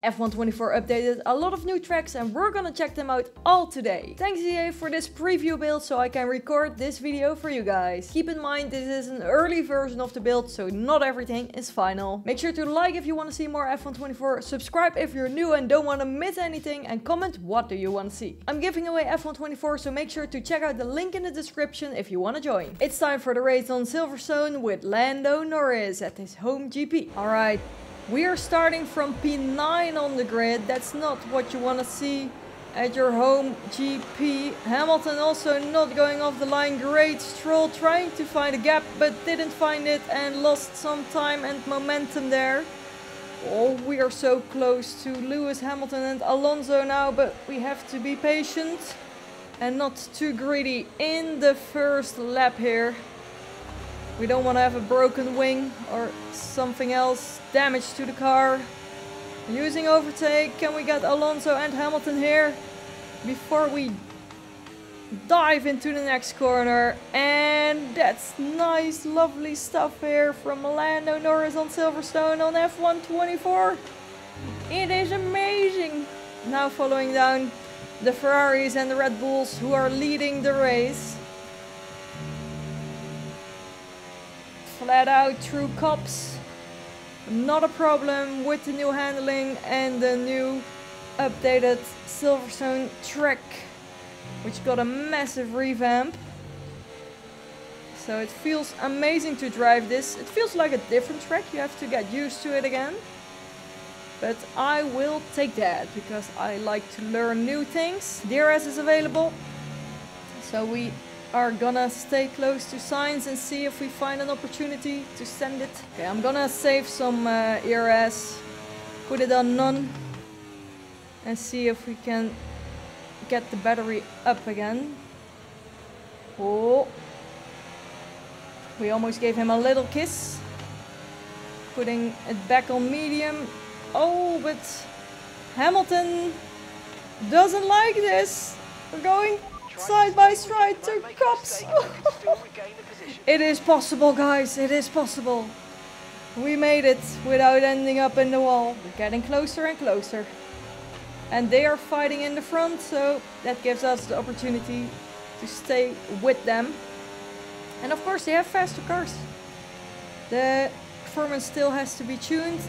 F124 updated a lot of new tracks and we're gonna check them out all today. Thanks EA for this preview build so I can record this video for you guys. Keep in mind this is an early version of the build, so not everything is final. Make sure to like if you want to see more F124, subscribe if you're new and don't want to miss anything, and comment what do you want to see. I'm giving away F124, so make sure to check out the link in the description if you want to join. It's time for the race on Silverstone with Lando Norris at his home GP. Alright. We are starting from P9 on the grid. That's not what you want to see at your home GP. Hamilton also not going off the line. Great. Stroll trying to find a gap but didn't find it and lost some time and momentum there. Oh, we are so close to Lewis Hamilton and Alonso now, but we have to be patient and not too greedy in the first lap here. We don't want to have a broken wing or something else, damage to the car. Using overtake, can we get Alonso and Hamilton here before we dive into the next corner? And that's nice, lovely stuff here from Lando Norris on Silverstone on F124. It is amazing. Now following down the Ferraris and the Red Bulls who are leading the race. Flat out through cops, not a problem with the new handling and the new updated Silverstone track, which got a massive revamp. So it feels amazing to drive this. It feels like a different track, you have to get used to it again. But I will take that because I like to learn new things. DRS is available, so we are gonna stay close to Sainz and see if we find an opportunity to send it. Okay, I'm gonna save some ERS, put it on none, and see if we can get the battery up again. Oh, we almost gave him a little kiss, putting it back on medium. Oh, but Hamilton doesn't like this. We're going side by side to cops. It is possible, guys, it is possible. We made it without ending up in the wall. We're getting closer and closer. And they are fighting in the front, so that gives us the opportunity to stay with them. And of course they have faster cars. The performance still has to be tuned.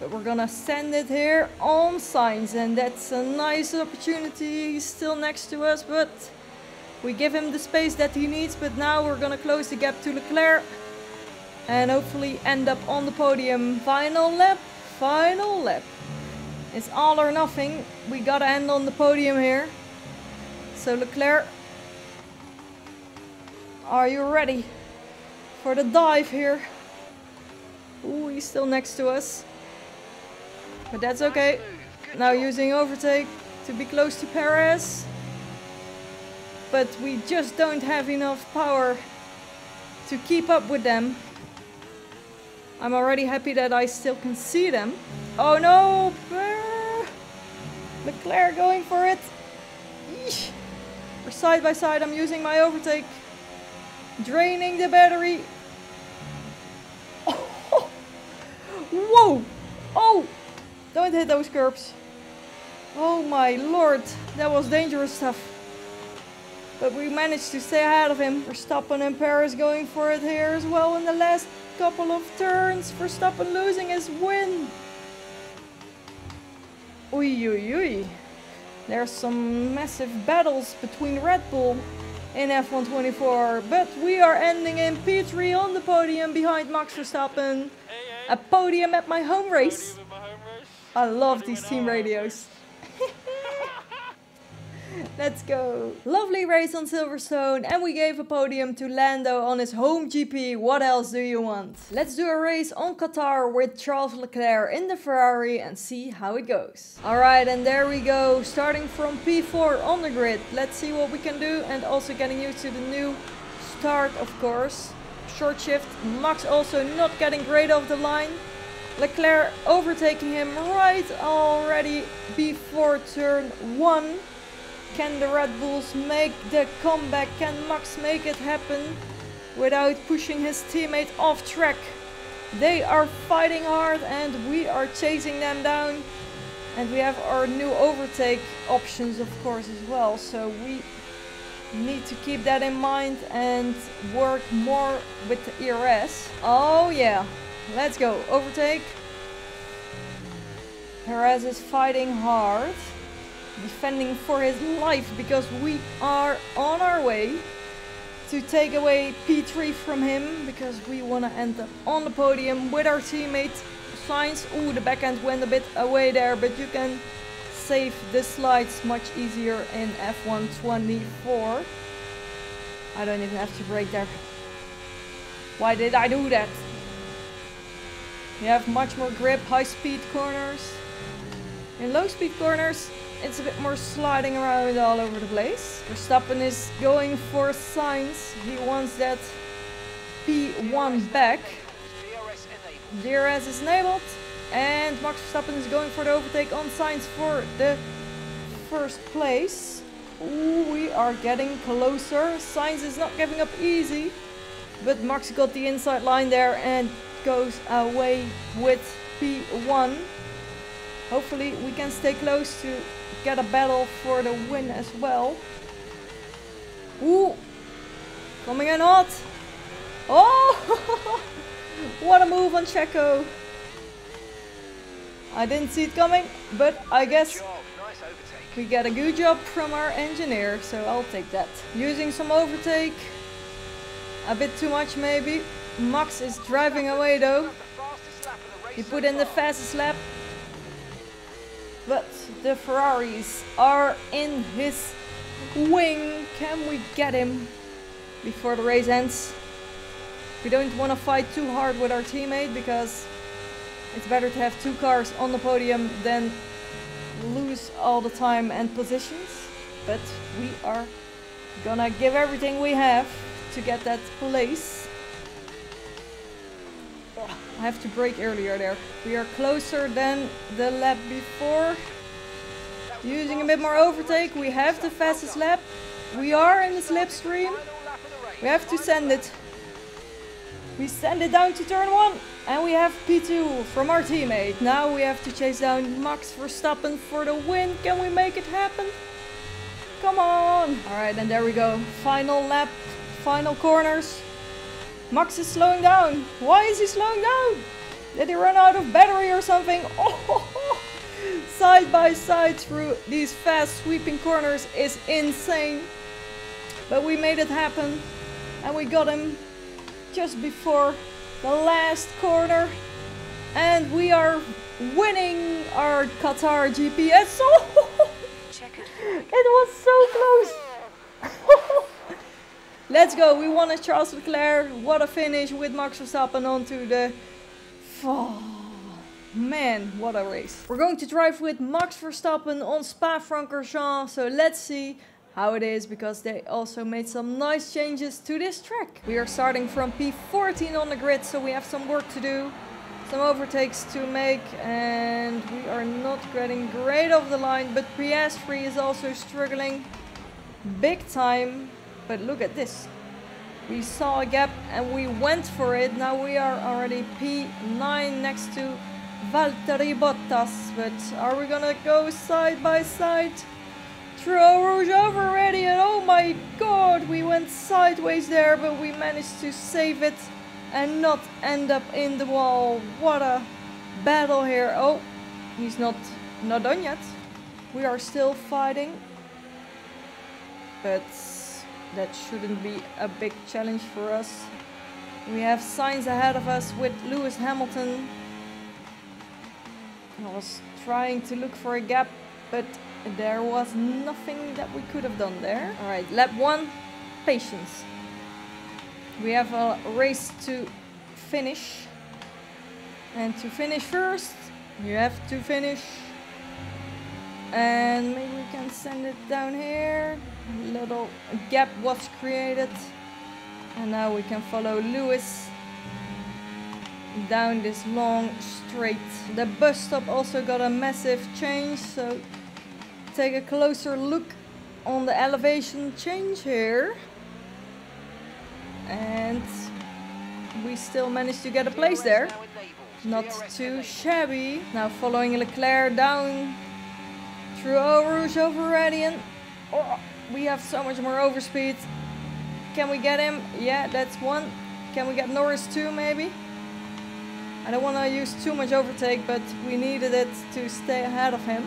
But we're gonna send it here on Sainz, and that's a nice opportunity. He's still next to us, but we give him the space that he needs. But now we're gonna close the gap to Leclerc and hopefully end up on the podium. Final lap, final lap. It's all or nothing. We gotta end on the podium here. So Leclerc, are you ready for the dive here? Ooh, he's still next to us. But that's okay. Now using overtake to be close to Perez. But we just don't have enough power to keep up with them. I'm already happy that I still can see them. Oh no! Leclerc going for it. Eesh. We're side by side. I'm using my overtake. Draining the battery. Oh. Whoa! Oh! Don't hit those curbs. Oh my lord, that was dangerous stuff. But we managed to stay ahead of him. Verstappen and Perez going for it here as well in the last couple of turns. Verstappen losing his win. Ui ui ui. There's some massive battles between Red Bull in F124. But we are ending in P3 on the podium behind Max Verstappen. A podium at my home race. I love these team radios. Let's go. Lovely race on Silverstone, and we gave a podium to Lando on his home GP. What else do you want? Let's do a race on Qatar with Charles Leclerc in the Ferrari and see how it goes. Alright, and there we go. Starting from P4 on the grid. Let's see what we can do, and also getting used to the new start, of course. Short shift. Max also not getting great off the line. Leclerc overtaking him right already before turn 1. Can the Red Bulls make the comeback? Can Max make it happen without pushing his teammate off track? They are fighting hard and we are chasing them down. And we have our new overtake options, of course, as well. So we need to keep that in mind and work more with the ERS. Oh yeah, let's go. Overtake. Perez is fighting hard, defending for his life because we are on our way to take away P3 from him because we want to end up on the podium with our teammate Sainz. Ooh, the backhand went a bit away there, but you can save the slides much easier in F124. I don't even have to brake there. Why did I do that? You have much more grip, high speed corners. In low speed corners, it's a bit more sliding around all over the place. Verstappen is going for Sainz. He wants that P1 back. DRS is enabled. And Max Verstappen is going for the overtake on Sainz for the first place. Ooh, we are getting closer. Sainz is not giving up easy. But Max got the inside line there and goes away with P1. Hopefully we can stay close to get a battle for the win as well. Ooh, coming in hot. Oh, what a move on Checo. I didn't see it coming, but I guess we get a good job from our engineer, so I'll take that. Using some overtake, a bit too much maybe. Max is driving away though. He put in the fastest lap. But the Ferraris are in his wing. Can we get him before the race ends? We don't want to fight too hard with our teammate because it's better to have two cars on the podium than lose all the time and positions. But we are gonna give everything we have to get that place. I have to brake earlier there. We are closer than the lap before. Using a bit more overtake. We have the fastest lap. We are in the slipstream. We have to send it. We send it down to turn 1. And we have P2 from our teammate. Now we have to chase down Max Verstappen for the win. Can we make it happen? Come on. Alright, and there we go. Final lap. Final corners. Max is slowing down. Why is he slowing down? Did he run out of battery or something? Oh, side by side through these fast sweeping corners is insane. But we made it happen. And we got him just before the last corner. And we are winning our Qatar GP. Oh, it was so close. Let's go, we won at Charles Leclerc. What a finish with Max Verstappen onto the... Oh, man, what a race. We're going to drive with Max Verstappen on Spa-Francorchamps. So let's see how it is, because they also made some nice changes to this track. We are starting from P14 on the grid, so we have some work to do. Some overtakes to make, and we are not getting great off the line. But Piastri is also struggling big time. But look at this. We saw a gap and we went for it. Now we are already P9 next to Valtteri Bottas. But are we gonna go side by side? Throw Rouge over already, and oh my god, we went sideways there, but we managed to save it and not end up in the wall. What a battle here. Oh, he's not done yet. We are still fighting. But that shouldn't be a big challenge for us. We have Sainz ahead of us with Lewis Hamilton. I was trying to look for a gap, but there was nothing that we could have done there. Alright, lap 1, patience. We have a race to finish. And to finish first, you have to finish. And maybe we can send it down here. A little gap was created. And now we can follow Lewis down this long straight. The bus stop also got a massive change, so take a closer look on the elevation change here. And we still managed to get a place there. Not too shabby. Now following Leclerc down through Eau Rouge over Radian. Oh, we have so much more overspeed. Can we get him? Yeah, that's one. Can we get Norris too, maybe? I don't want to use too much overtake, but we needed it to stay ahead of him.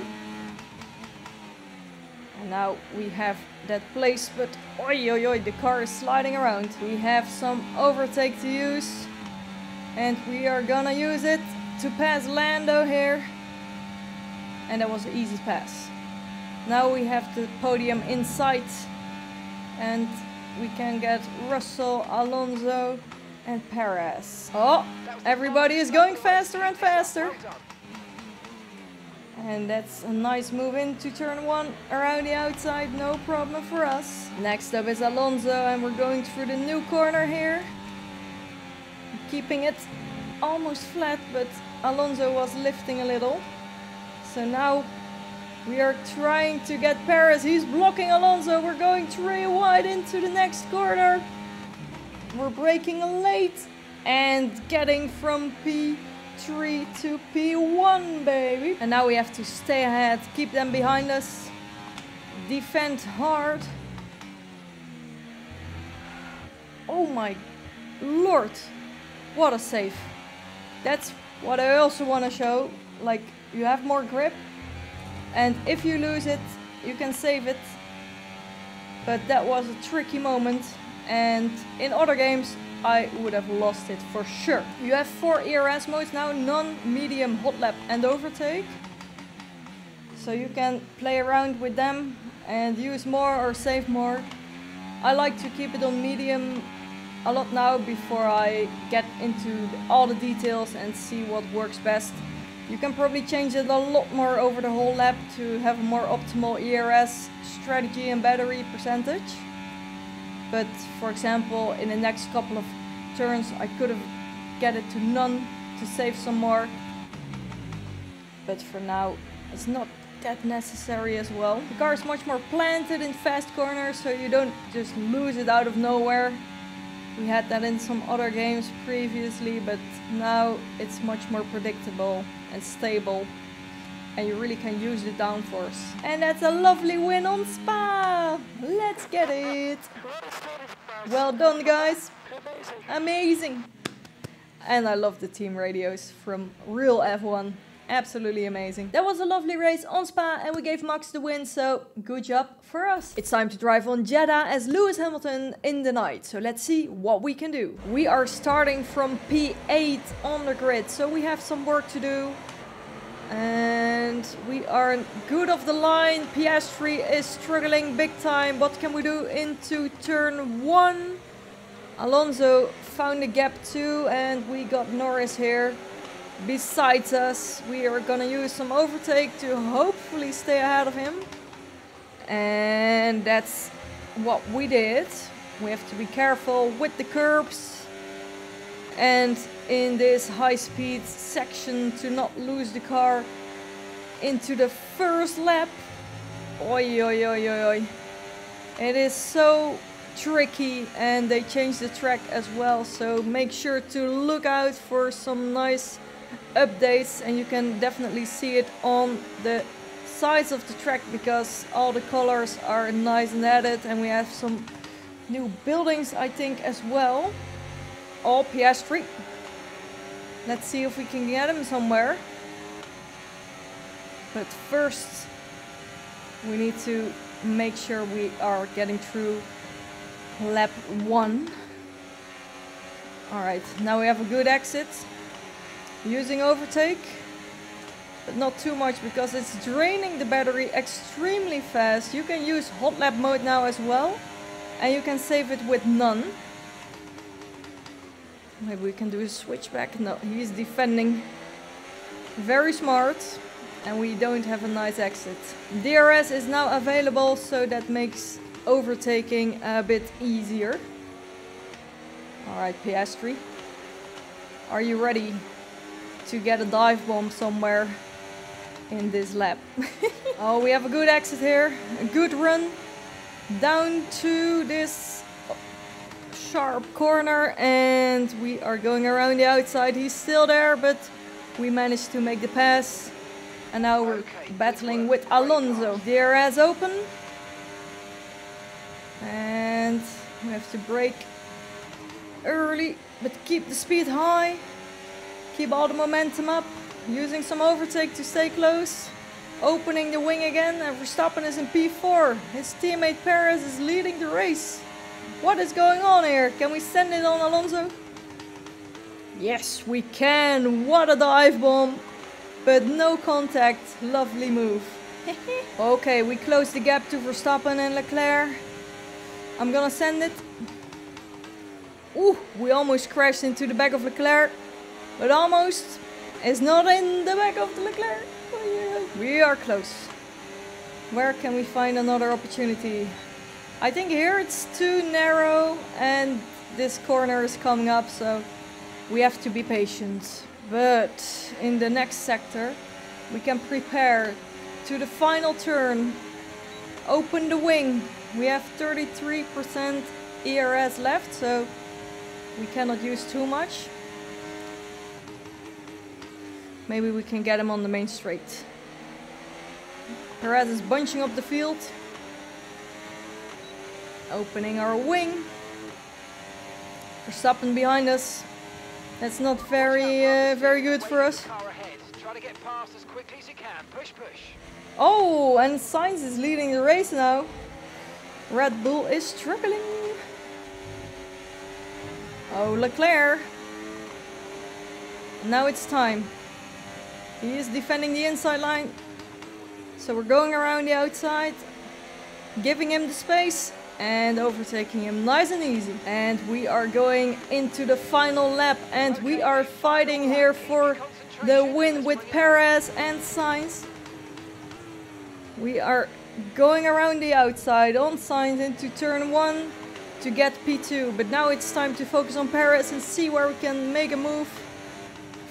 And now we have that place, but oi oi oi, the car is sliding around. We have some overtake to use. And we are gonna use it to pass Lando here. And that was an easy pass. Now we have the podium in sight. And we can get Russell, Alonso and Perez. Oh, everybody is going faster and faster. And that's a nice move into turn 1 around the outside, no problem for us. Next up is Alonso and we're going through the new corner here. Keeping it almost flat, but Alonso was lifting a little. So now we are trying to get Perez. He's blocking Alonso. We're going 3 wide into the next corner. We're braking late and getting from P3 to P1, baby. And now we have to stay ahead, keep them behind us, defend hard. Oh my lord, what a save. That's what I also want to show. Like, you have more grip, and if you lose it, you can save it. But that was a tricky moment. And in other games, I would have lost it for sure. You have 4 ERS modes now, non, medium, hot lap and overtake. So you can play around with them and use more or save more. I like to keep it on medium a lot now before I get into all the details and see what works best. You can probably change it a lot more over the whole lap to have a more optimal ERS strategy and battery percentage. But for example, in the next couple of turns I could have get it to none to save some more. But for now it's not that necessary as well. The car is much more planted in fast corners, so you don't just lose it out of nowhere. We had that in some other games previously, but now it's much more predictable and stable. And you really can use the downforce. And that's a lovely win on Spa! Let's get it! Well done, guys! Amazing! And I love the team radios from real F1. Absolutely amazing. That was a lovely race on Spa and we gave Max the win, so good job for us. It's time to drive on Jeddah as Lewis Hamilton in the night. So let's see what we can do. We are starting from P8 on the grid, so we have some work to do. And we are good off the line. Piastri is struggling big time. What can we do into turn 1? Alonso found a gap too, and we got Norris here besides us. We are gonna use some overtake to hopefully stay ahead of him. And that's what we did. We have to be careful with the curbs and in this high-speed section to not lose the car into the first lap. Oi, oi, oi, oi, oi. It is so tricky, and they changed the track as well, so make sure to look out for some nice updates, and you can definitely see it on the sides of the track because all the colors are nice and added, and we have some new buildings I think as well. All Piastri. Let's see if we can get him somewhere. But first we need to make sure we are getting through lap 1. Alright, now we have a good exit. Using overtake, but not too much because it's draining the battery extremely fast. You can use hot lap mode now as well, and you can save it with none. Maybe we can do a switchback. No, he's defending. Very smart. And we don't have a nice exit. DRS is now available, so that makes overtaking a bit easier. Alright, Piastri. Are you ready to get a dive bomb somewhere in this lap? Oh, we have a good exit here. A good run down to this sharp corner and we are going around the outside. He's still there, but we managed to make the pass. And now we're battling with Alonso. DRS open. And we have to brake early, but keep the speed high. Keep all the momentum up. Using some overtake to stay close. Opening the wing again, and Verstappen is in P4. His teammate Perez is leading the race. What is going on here? Can we send it on Alonso? Yes, we can. What a dive bomb. But no contact. Lovely move. Okay, we close the gap to Verstappen and Leclerc. I'm gonna send it. Ooh, we almost crashed into the back of Leclerc. But almost is not in the back of the Leclerc. Oh, yeah. We are close. Where can we find another opportunity? I think here it's too narrow and this corner is coming up, so we have to be patient. But in the next sector we can prepare to the final turn. Open the wing. We have 33% ERS left, so we cannot use too much. Maybe we can get him on the main straight. Perez is bunching up the field. Opening our wing. Verstappen behind us. That's not very good for us. Oh, and Sainz is leading the race now. Red Bull is struggling. Oh, Leclerc. Now it's time. He is defending the inside line. So we're going around the outside. Giving him the space. And overtaking him nice and easy. And we are going into the final lap. And we are fighting here for the win with Perez and Sainz. We are going around the outside on Sainz into turn 1 to get P2. But now it's time to focus on Perez and see where we can make a move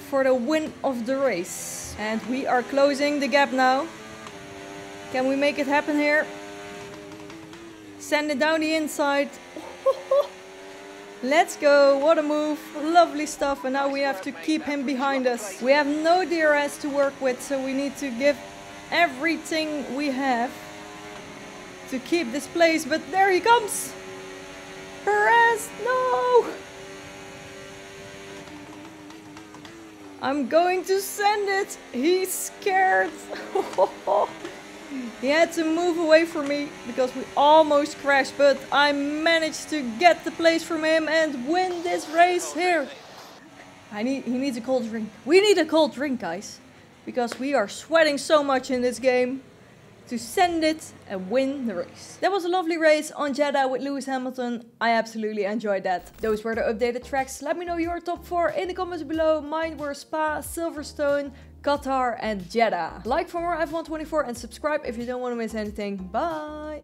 for the win of the race. And we are closing the gap now. Can we make it happen here? Send it down the inside. Let's go. What a move. Lovely stuff. And now we have to keep him behind us. We have no DRS to work with, so we need to give everything we have to keep this place. But there he comes. Perez, no! I'm going to send it. He's scared. He had to move away from me because we almost crashed, but I managed to get the place from him and win this race here. He needs a cold drink. We need a cold drink, guys, because we are sweating so much in this game to send it and win the race. That was a lovely race on Jeddah with Lewis Hamilton. I absolutely enjoyed that. Those were the updated tracks. Let me know your top 4 in the comments below. Mine were Spa, Silverstone, Qatar and Jeddah. Like for more F124 and subscribe if you don't want to miss anything. Bye!